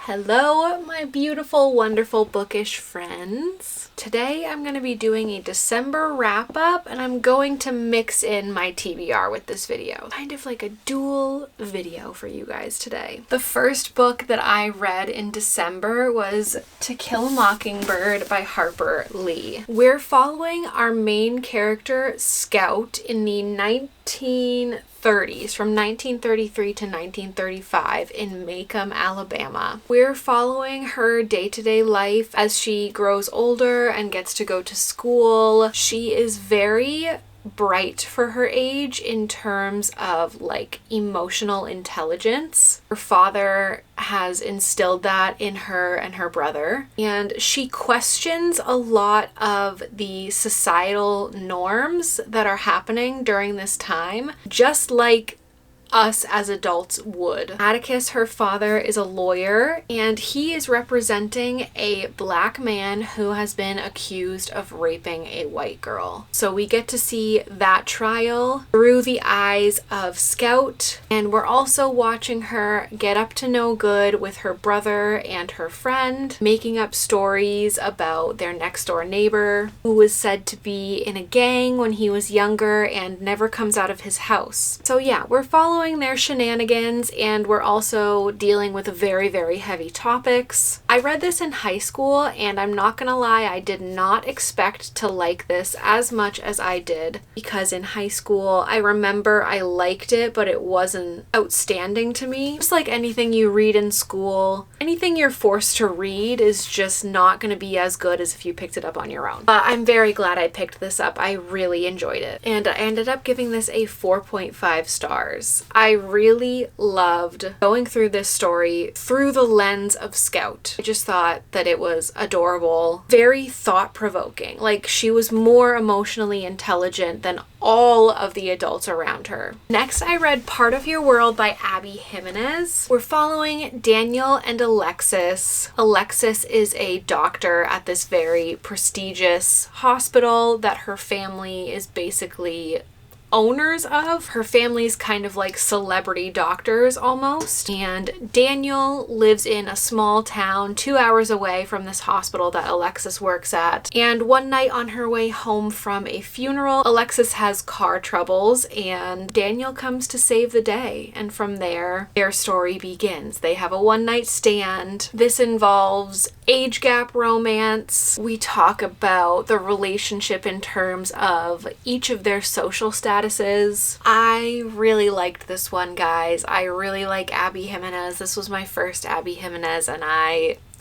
Hello, my beautiful, wonderful bookish friends. Today I'm going to be doing a December wrap-up and I'm going to mix in my TBR with this video. Kind of like a dual video for you guys today. The first book that I read in December was To Kill a Mockingbird by Harper Lee. We're following our main character, Scout, in the 1930s, from 1933 to 1935 in Macomb, Alabama. We're following her day-to-day life as she grows older and gets to go to school. She is very bright for her age in terms of like emotional intelligence. Her father has instilled that in her and her brother, and she questions a lot of the societal norms that are happening during this time, just like us as adults would. Atticus, her father, is a lawyer and he is representing a black man who has been accused of raping a white girl. So we get to see that trial through the eyes of Scout, and we're also watching her get up to no good with her brother and her friend, making up stories about their next door neighbor who was said to be in a gang when he was younger and never comes out of his house. So yeah, we're following their shenanigans, and we're also dealing with very, very heavy topics. I read this in high school, and I'm not gonna lie, I did not expect to like this as much as I did, because in high school, I remember I liked it, but it wasn't outstanding to me. Just like anything you read in school, anything you're forced to read is just not gonna be as good as if you picked it up on your own. But I'm very glad I picked this up. I really enjoyed it, and I ended up giving this a 4.5 stars. I really loved going through this story through the lens of Scout. I just thought that it was adorable, very thought-provoking. Like, she was more emotionally intelligent than all of the adults around her. Next, I read Part of Your World by Abby Jimenez. We're following Daniel and Alexis. Alexis is a doctor at this very prestigious hospital that her family is basically owners of. Her family's kind of like celebrity doctors almost, and Daniel lives in a small town 2 hours away from this hospital that Alexis works at. And one night on her way home from a funeral, Alexis has car troubles and Daniel comes to save the day, and from there their story begins. They have a one-night stand. This involves age gap romance. We talk about the relationship in terms of each of their social statuses. I really liked this one, guys. I really like Abby Jimenez. This was my first Abby Jimenez, and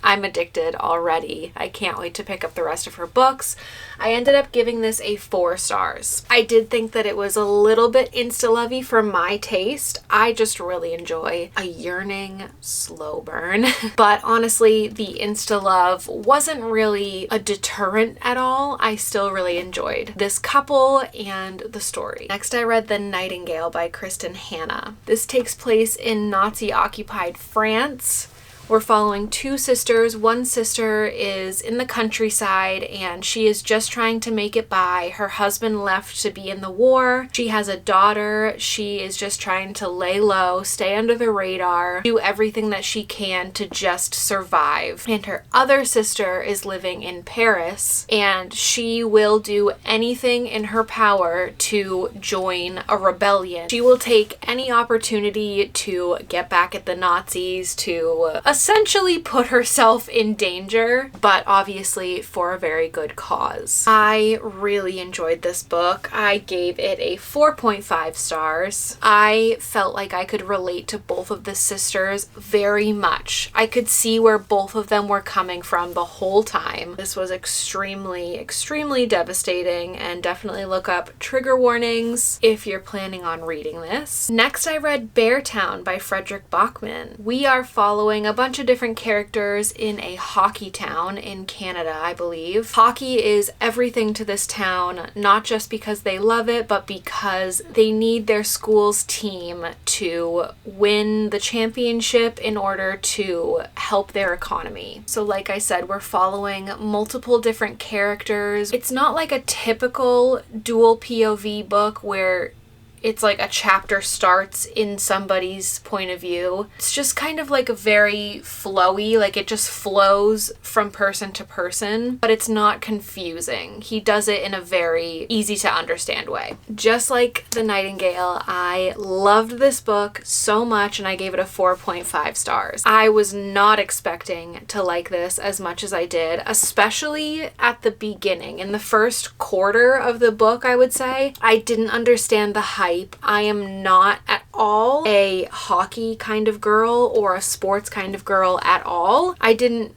I'm addicted already. I can't wait to pick up the rest of her books. I ended up giving this a 4 stars. I did think that it was a little bit insta-lovey for my taste. I just really enjoy a yearning slow burn. But honestly, the insta-love wasn't really a deterrent at all. I still really enjoyed this couple and the story. Next, I read The Nightingale by Kristen Hanna. This takes place in Nazi-occupied France. We're following two sisters. One sister is in the countryside and she is just trying to make it by. Her husband left to be in the war. She has a daughter. She is just trying to lay low, stay under the radar, do everything that she can to just survive. And her other sister is living in Paris and she will do anything in her power to join a rebellion. She will take any opportunity to get back at the Nazis, to essentially put herself in danger, but obviously for a very good cause. I really enjoyed this book. I gave it a 4.5 stars. I felt like I could relate to both of the sisters very much. I could see where both of them were coming from the whole time. This was extremely, extremely devastating, and definitely look up trigger warnings if you're planning on reading this. Next, I read Beartown by Frederick Bachman. We are following a bunch of different characters in a hockey town in Canada, I believe. Hockey is everything to this town, not just because they love it, but because they need their school's team to win the championship in order to help their economy. So like I said, we're following multiple different characters. It's not like a typical dual POV book where it's like a chapter starts in somebody's point of view. It's just kind of like a very flowy, like it just flows from person to person, but it's not confusing. He does it in a very easy to understand way. Just like The Nightingale, I loved this book so much and I gave it a 4.5 stars. I was not expecting to like this as much as I did, especially at the beginning. In the first quarter of the book, I would say, I didn't understand the hype. I am not at all a hockey kind of girl or a sports kind of girl at all.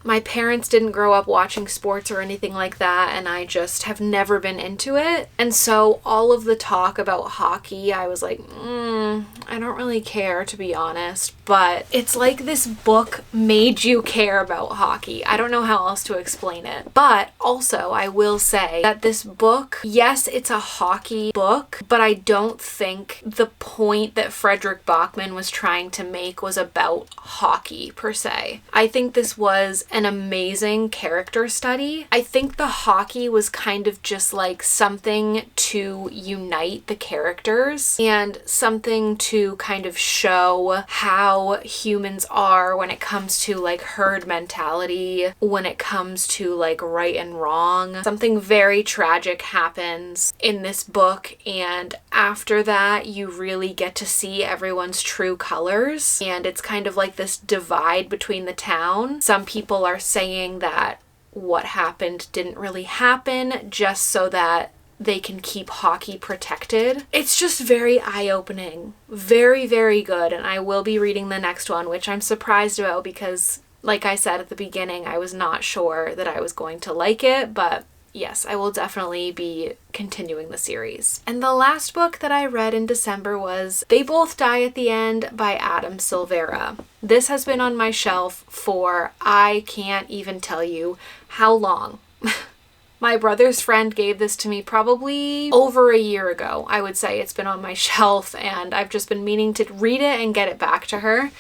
My parents didn't grow up watching sports or anything like that, and I just have never been into it. And so all of the talk about hockey, I was like, I don't really care, to be honest. But it's like this book made you care about hockey. I don't know how else to explain it. But also, I will say that this book, yes, it's a hockey book, but I don't think the point that Frederick Bachman was trying to make was about hockey per se. I think this was an amazing character study. I think the hockey was kind of just like something to unite the characters and something to kind of show how humans are when it comes to like herd mentality, when it comes to like right and wrong. Something very tragic happens in this book, and after that you really get to see everyone's true colors, and it's kind of like this divide between the town. Some people are saying that what happened didn't really happen just so that they can keep hockey protected. It's just very eye-opening. Very, very good. And I will be reading the next one, which I'm surprised about because, like I said at the beginning, I was not sure that I was going to like it, but yes, I will definitely be continuing the series. And the last book that I read in December was They Both Die at the End by Adam Silvera. This has been on my shelf for I can't even tell you how long. My brother's friend gave this to me probably over a year ago. I would say it's been on my shelf and I've just been meaning to read it and get it back to her.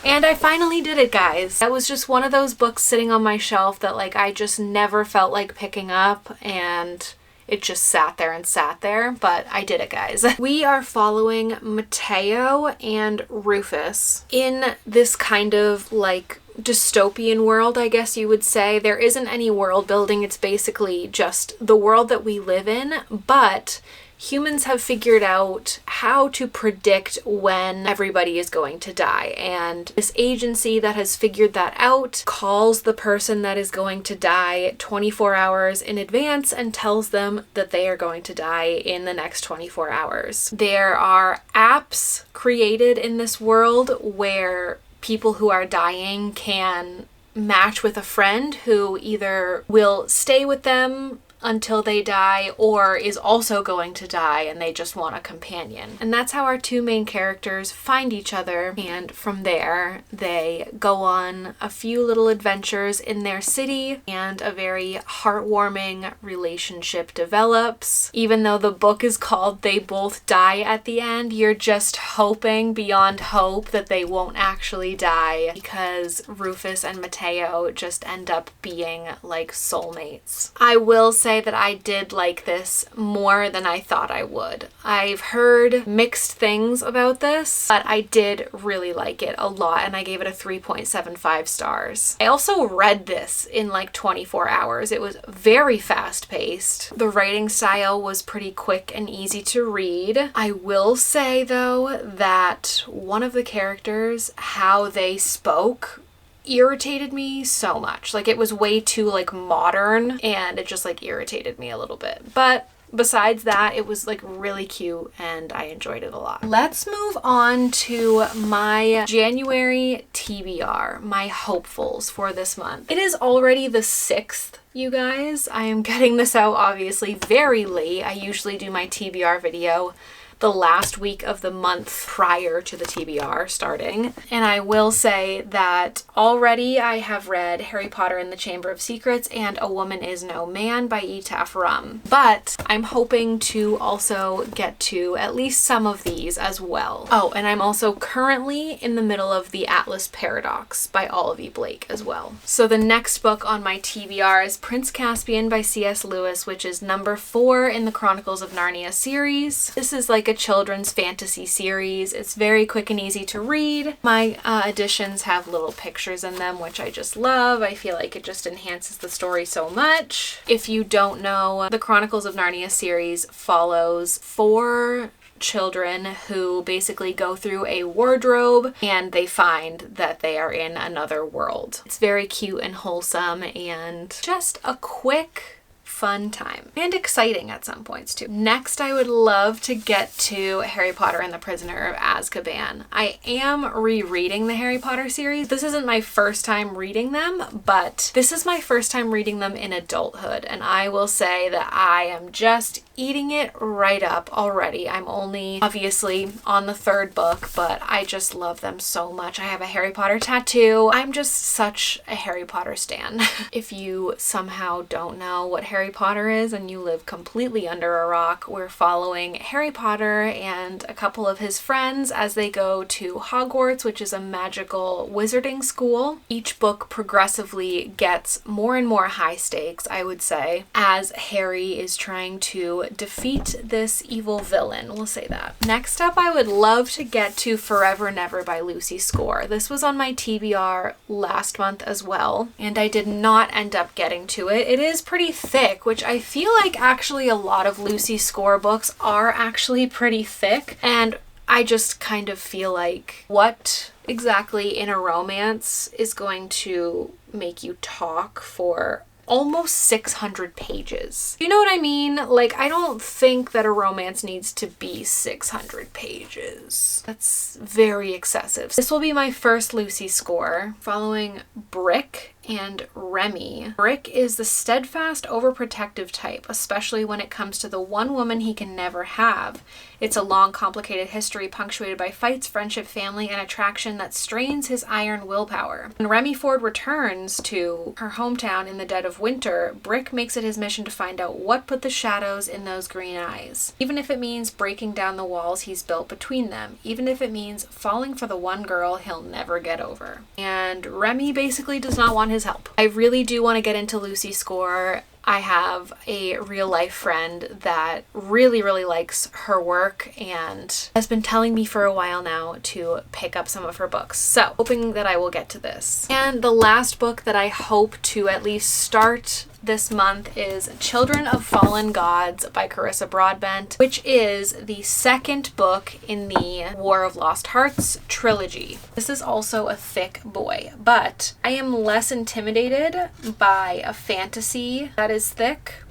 And I finally did it, guys. That was just one of those books sitting on my shelf that like I just never felt like picking up, and it just sat there, but I did it, guys. We are following Mateo and Rufus in this kind of like dystopian world, I guess you would say. There isn't any world building. It's basically just the world that we live in, but humans have figured out how to predict when everybody is going to die. And this agency that has figured that out calls the person that is going to die 24 hours in advance and tells them that they are going to die in the next 24 hours. There are apps created in this world where people who are dying can match with a friend who either will stay with them until they die or is also going to die and they just want a companion. And that's how our two main characters find each other, and from there they go on a few little adventures in their city and a very heartwarming relationship develops. Even though the book is called They Both Die at the End, you're just hoping beyond hope that they won't actually die, because Rufus and Mateo just end up being like soulmates. I will say that I did like this more than I thought I would. I've heard mixed things about this, but I did really like it a lot, and I gave it a 3.75 stars. I also read this in like 24 hours. It was very fast-paced. The writing style was pretty quick and easy to read. I will say though that one of the characters, how they spoke, irritated me so much. Like, it was way too like modern, and it just like irritated me a little bit. But besides that, it was like really cute and I enjoyed it a lot. Let's move on to my January TBR, my hopefuls for this month. It is already the 6th, you guys. I am getting this out obviously very late. I usually do my TBR video the last week of the month prior to the TBR starting. And I will say that already I have read Harry Potter and the Chamber of Secrets and A Woman Is No Man by E. Taff Rum. But I'm hoping to also get to at least some of these as well. Oh, and I'm also currently in the middle of The Atlas Paradox by Olive E. Blake as well. So the next book on my TBR is Prince Caspian by C.S. Lewis, which is number 4 in the Chronicles of Narnia series. This is like like a children's fantasy series. It's very quick and easy to read. My editions have little pictures in them, which I just love. I feel like it just enhances the story so much. If you don't know, the Chronicles of Narnia series follows 4 children who basically go through a wardrobe and they find that they are in another world. It's very cute and wholesome and just a quick fun time and exciting at some points too. Next, I would love to get to Harry Potter and the Prisoner of Azkaban. I am rereading the Harry Potter series. This isn't my first time reading them, but this is my first time reading them in adulthood, and I will say that I am just eating it right up already. I'm only obviously on the 3rd book, but I just love them so much. I have a Harry Potter tattoo. I'm just such a Harry Potter stan. If you somehow don't know what Harry Potter is and you live completely under a rock, we're following Harry Potter and a couple of his friends as they go to Hogwarts, which is a magical wizarding school. Each book progressively gets more and more high stakes, I would say, as Harry is trying to defeat this evil villain. We'll say that. Next up, I would love to get to Forever Never by Lucy Score. This was on my TBR last month as well, and I did not end up getting to it. It is pretty thick, which I feel like actually a lot of Lucy Score books are actually pretty thick, and I just kind of feel like what exactly in a romance is going to make you talk for almost 600 pages. You know what I mean? Like, I don't think that a romance needs to be 600 pages. That's very excessive. This will be my first Lucy Score, following Brick and Remy. Brick is the steadfast, overprotective type, especially when it comes to the one woman he can never have. It's a long, complicated history punctuated by fights, friendship, family, and attraction that strains his iron willpower. When Remy Ford returns to her hometown in the dead of winter, Brick makes it his mission to find out what put the shadows in those green eyes. Even if it means breaking down the walls he's built between them. Even if it means falling for the one girl he'll never get over. And Remy basically does not want his help. I really do want to get into Lucy Score. I have a real life friend that really likes her work and has been telling me for a while now to pick up some of her books. So, hoping that I will get to this. And the last book that I hope to at least start this month is Children of Fallen Gods by Carissa Broadbent, which is the 2nd book in the War of Lost Hearts trilogy. This is also a thick boy, but I am less intimidated by a fantasy that is thick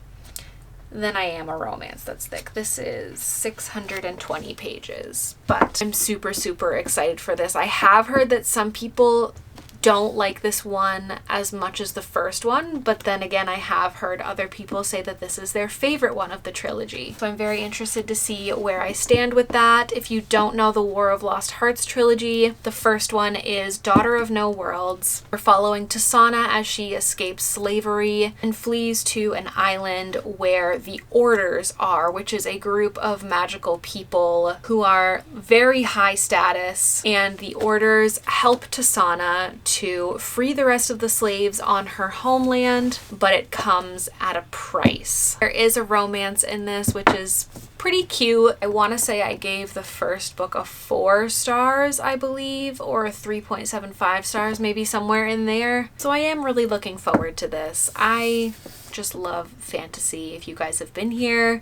than I am a romance that's thick. This is 620 pages, but I'm super excited for this. I have heard that some people don't like this one as much as the first one, but then again, I have heard other people say that this is their favorite one of the trilogy. So I'm very interested to see where I stand with that. If you don't know the War of Lost Hearts trilogy, the first one is Daughter of No Worlds. We're following Tasana as she escapes slavery and flees to an island where the Orders are, which is a group of magical people who are very high status, and the Orders help Tasana to free the rest of the slaves on her homeland, but it comes at a price. There is a romance in this, which is pretty cute. I want to say I gave the first book a 4 stars, I believe, or a 3.75 stars, maybe somewhere in there. So I am really looking forward to this. I just love fantasy. If you guys have been here,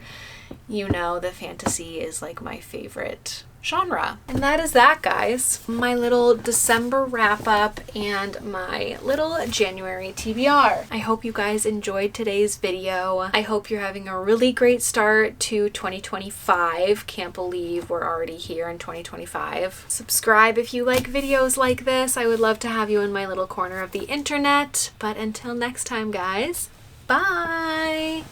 you know that fantasy is like my favorite genre. And that is that, guys. My little December wrap up and my little January TBR. I hope you guys enjoyed today's video. I hope you're having a really great start to 2025. Can't believe we're already here in 2025. Subscribe if you like videos like this. I would love to have you in my little corner of the internet. But until next time, guys, bye!